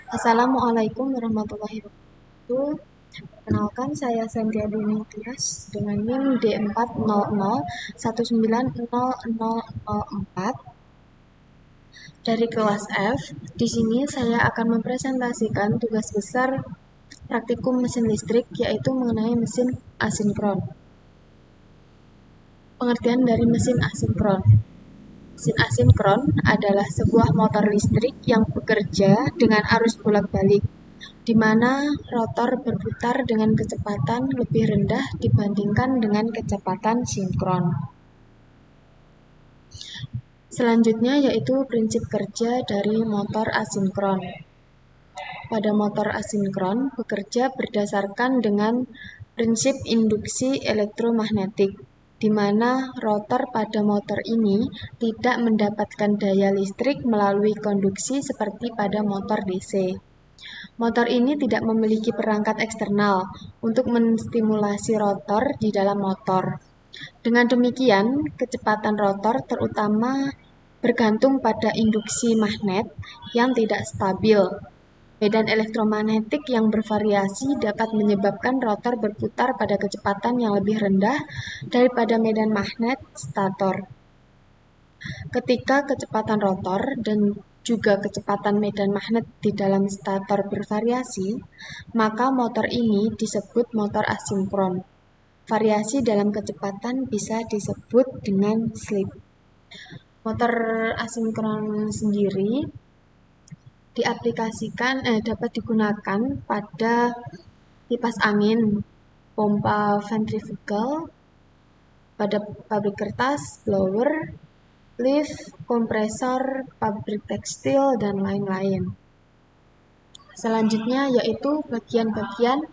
Assalamualaikum warahmatullahi wabarakatuh. Perkenalkan, saya Sandria Dini Tias dengan NIM D400190004 dari kelas F. Di sini saya akan mempresentasikan tugas besar praktikum mesin listrik, yaitu mengenai mesin asinkron. Pengertian dari mesin asinkron. Mesin asinkron adalah sebuah motor listrik yang bekerja dengan arus bolak-balik, di mana rotor berputar dengan kecepatan lebih rendah dibandingkan dengan kecepatan sinkron. Selanjutnya yaitu prinsip kerja dari motor asinkron. Pada motor asinkron bekerja berdasarkan dengan prinsip induksi elektromagnetik, di mana rotor pada motor ini tidak mendapatkan daya listrik melalui konduksi seperti pada motor DC. Motor ini tidak memiliki perangkat eksternal untuk menstimulasi rotor di dalam motor. Dengan demikian, kecepatan rotor terutama bergantung pada induksi magnet yang tidak stabil. Medan elektromagnetik yang bervariasi dapat menyebabkan rotor berputar pada kecepatan yang lebih rendah daripada medan magnet stator. Ketika kecepatan rotor dan juga kecepatan medan magnet di dalam stator bervariasi, maka motor ini disebut motor asinkron. Variasi dalam kecepatan bisa disebut dengan slip. Motor asinkron sendiri dapat digunakan pada kipas angin, pompa ventrifugal, pada pabrik kertas, blower, lift, kompresor, pabrik tekstil, dan lain-lain. Selanjutnya yaitu bagian-bagian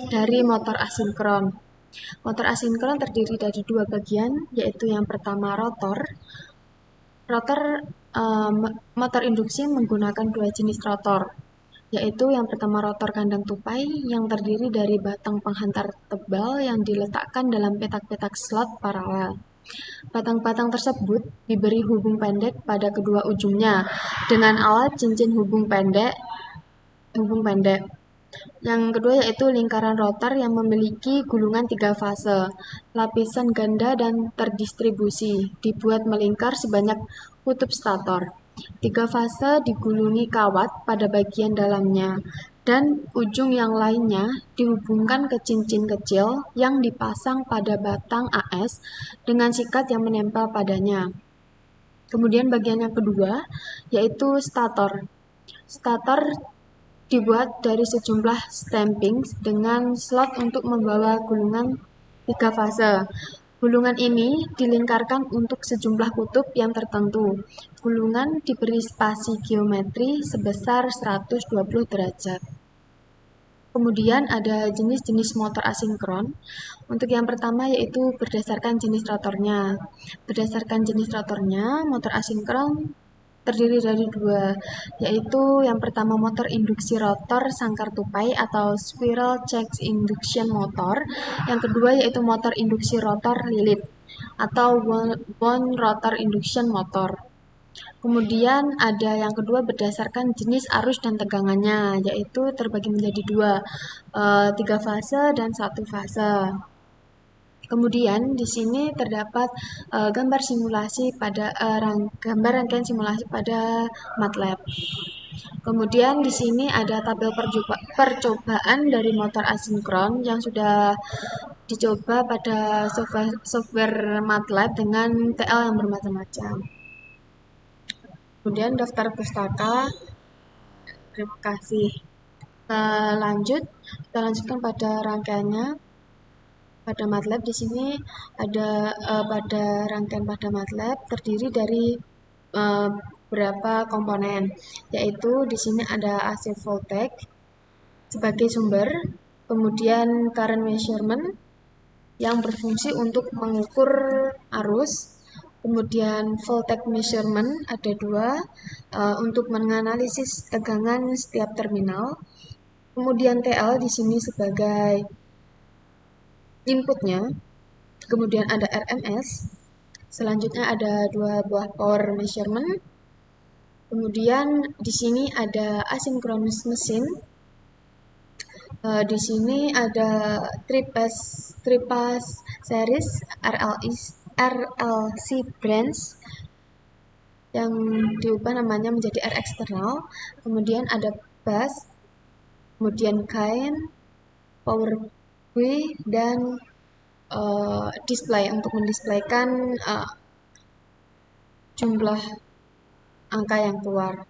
dari motor asinkron. Motor asinkron terdiri dari dua bagian, yaitu yang pertama rotor. Motor induksi menggunakan dua jenis rotor, yaitu yang pertama rotor kandang tupai yang terdiri dari batang penghantar tebal yang diletakkan dalam petak-petak slot paralel. Batang-batang tersebut diberi hubung pendek pada kedua ujungnya dengan alat cincin hubung pendek. Yang kedua yaitu lingkaran rotor yang memiliki gulungan 3 fase, lapisan ganda dan terdistribusi, dibuat melingkar sebanyak kutub stator. 3 fase digulungi kawat pada bagian dalamnya, dan ujung yang lainnya dihubungkan ke cincin kecil yang dipasang pada batang AS dengan sikat yang menempel padanya. Kemudian bagian yang kedua yaitu stator. Stator dibuat dari sejumlah stamping dengan slot untuk membawa gulungan 3 fase. Gulungan ini dilingkarkan untuk sejumlah kutub yang tertentu. Gulungan diberi spasi geometri sebesar 120 derajat. Kemudian ada jenis-jenis motor asinkron. Untuk yang pertama yaitu berdasarkan jenis rotornya. Berdasarkan jenis rotornya, motor asinkron terdiri dari dua, yaitu yang pertama motor induksi rotor sangkar tupai atau squirrel cage induction motor. Yang kedua yaitu motor induksi rotor lilit atau wound rotor induction motor. Kemudian ada yang kedua berdasarkan jenis arus dan tegangannya, yaitu terbagi menjadi dua, 3 fase dan 1 fase. Kemudian di sini terdapat gambar rangkaian simulasi pada MATLAB. Kemudian di sini ada tabel percobaan dari motor asinkron yang sudah dicoba pada software MATLAB dengan TL yang bermacam-macam. Kemudian daftar pustaka. Terima kasih. Kita lanjutkan pada rangkaiannya. Pada MATLAB di sini ada pada rangkaian pada MATLAB terdiri dari beberapa komponen, yaitu di sini ada AC voltage sebagai sumber, kemudian current measurement yang berfungsi untuk mengukur arus, kemudian voltage measurement ada dua untuk menganalisis tegangan setiap terminal, kemudian TL di sini sebagai inputnya, kemudian ada RMS, selanjutnya ada dua buah power measurement, Kemudian di sini ada asinkronus mesin. Di sini ada tripas series RLC branch yang diubah namanya menjadi R eksternal. Kemudian ada bus, kemudian gain, power bui, dan display untuk mendisplaykan jumlah angka yang keluar.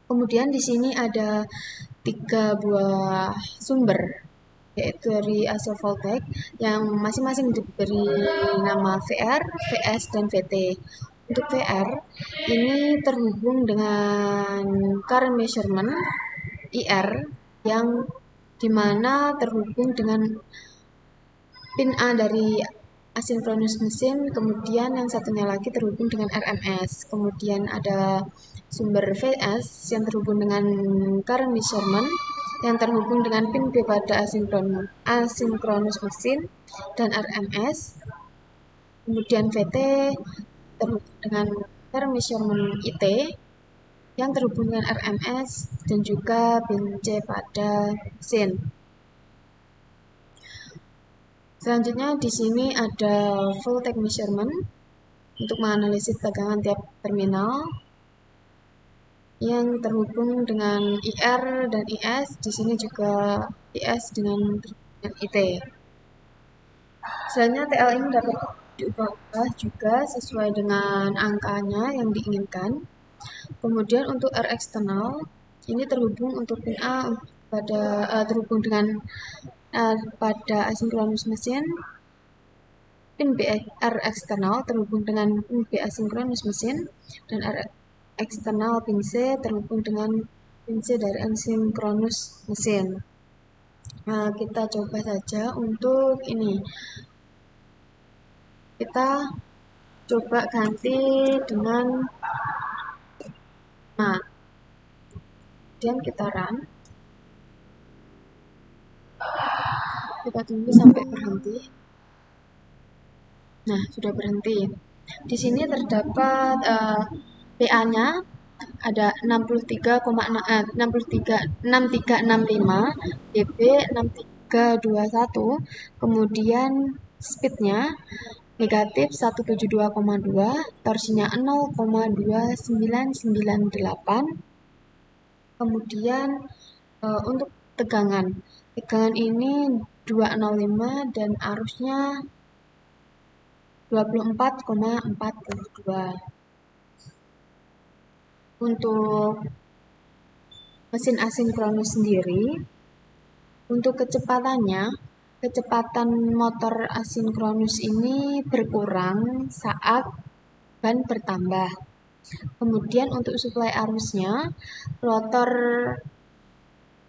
Kemudian di sini ada 3 buah sumber, yaitu dari AC voltaic yang masing-masing diberi nama VR, VS, dan VT. Untuk VR ini terhubung dengan current measurement IR yang dimana terhubung dengan pin A dari asinkronus mesin, kemudian yang satunya lagi terhubung dengan RMS. Kemudian ada sumber VS yang terhubung dengan current measurement yang terhubung dengan pin B pada asinkronus mesin dan RMS. Kemudian VT terhubung dengan current measurement IT yang terhubung dengan RMS dan juga pin C pada mesin. Selanjutnya di sini ada voltage measurement untuk menganalisis tegangan tiap terminal yang terhubung dengan IR dan IS. Di sini juga IS dengan IT. Selanjutnya TL ini dapat diubah juga sesuai dengan angkanya yang diinginkan. Kemudian untuk R eksternal ini terhubung untuk pin A terhubung dengan pada asinkronus mesin. Pin B R eksternal terhubung dengan pin B asinkronus mesin dan R eksternal pin C terhubung dengan pin C dari asinkronus mesin. Nah, kita coba saja untuk ini. Kita coba ganti dengan kemudian kita run. Kita tunggu sampai berhenti. Nah, sudah berhenti. Di sini terdapat PA-nya ada 6365, dB 6321, kemudian speednya negatif 172,2, torsinya 0,2998. Kemudian untuk tegangan ini 205 dan arusnya 24,42. Untuk mesin asinkronus sendiri, untuk kecepatan motor asinkronus ini berkurang saat ban bertambah. Kemudian untuk suplai arusnya, rotor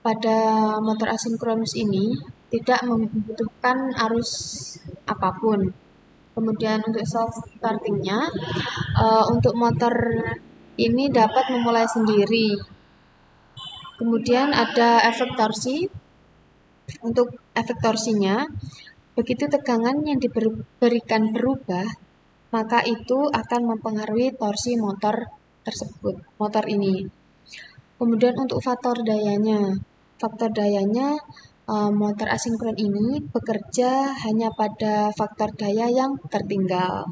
pada motor asinkronus ini tidak membutuhkan arus apapun. Kemudian untuk self startingnya, untuk motor ini dapat memulai sendiri. Kemudian ada efek torsi. Untuk efek torsinya, begitu tegangan yang diberikan berubah, maka itu akan mempengaruhi torsi motor tersebut, motor ini. Kemudian untuk faktor dayanya motor asinkron ini bekerja hanya pada faktor daya yang tertinggal.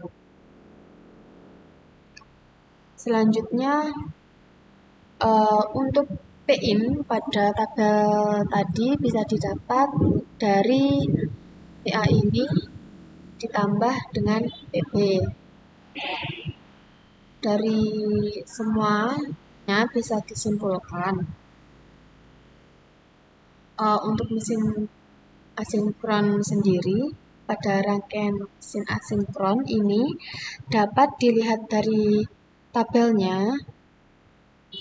Selanjutnya untuk Pin pada tabel tadi bisa didapat dari PA ini ditambah dengan PB. Dari semuanya bisa disimpulkan untuk mesin asinkron sendiri pada rangkaian mesin asinkron ini dapat dilihat dari tabelnya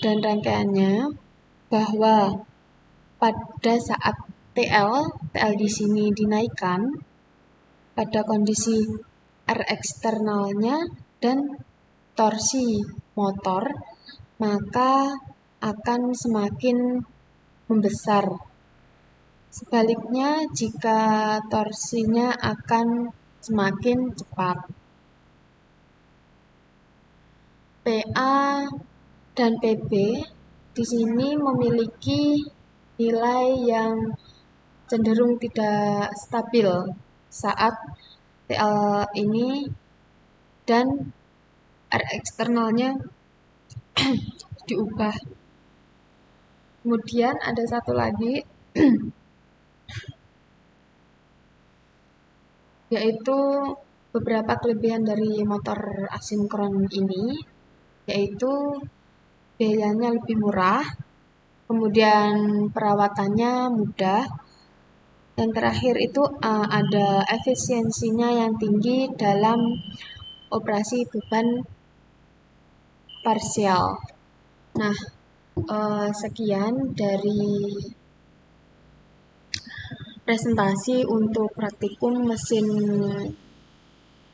dan rangkaiannya bahwa pada saat TL di sini dinaikkan pada kondisi R eksternalnya dan torsi motor, maka akan semakin membesar. Sebaliknya, jika torsinya akan semakin cepat. PA dan PB di sini memiliki nilai yang cenderung tidak stabil saat TL ini dan R eksternalnya diubah. Kemudian ada satu lagi yaitu beberapa kelebihan dari motor asinkron ini, yaitu biayanya lebih murah, kemudian perawatannya mudah, dan terakhir itu ada efisiensinya yang tinggi dalam operasi beban parsial. Nah, sekian dari presentasi untuk praktikum mesin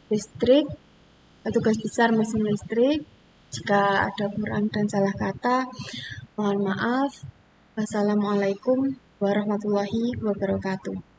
listrik, tugas besar mesin listrik. Jika ada kurang dan salah kata, mohon maaf. Wassalamualaikum warahmatullahi wabarakatuh.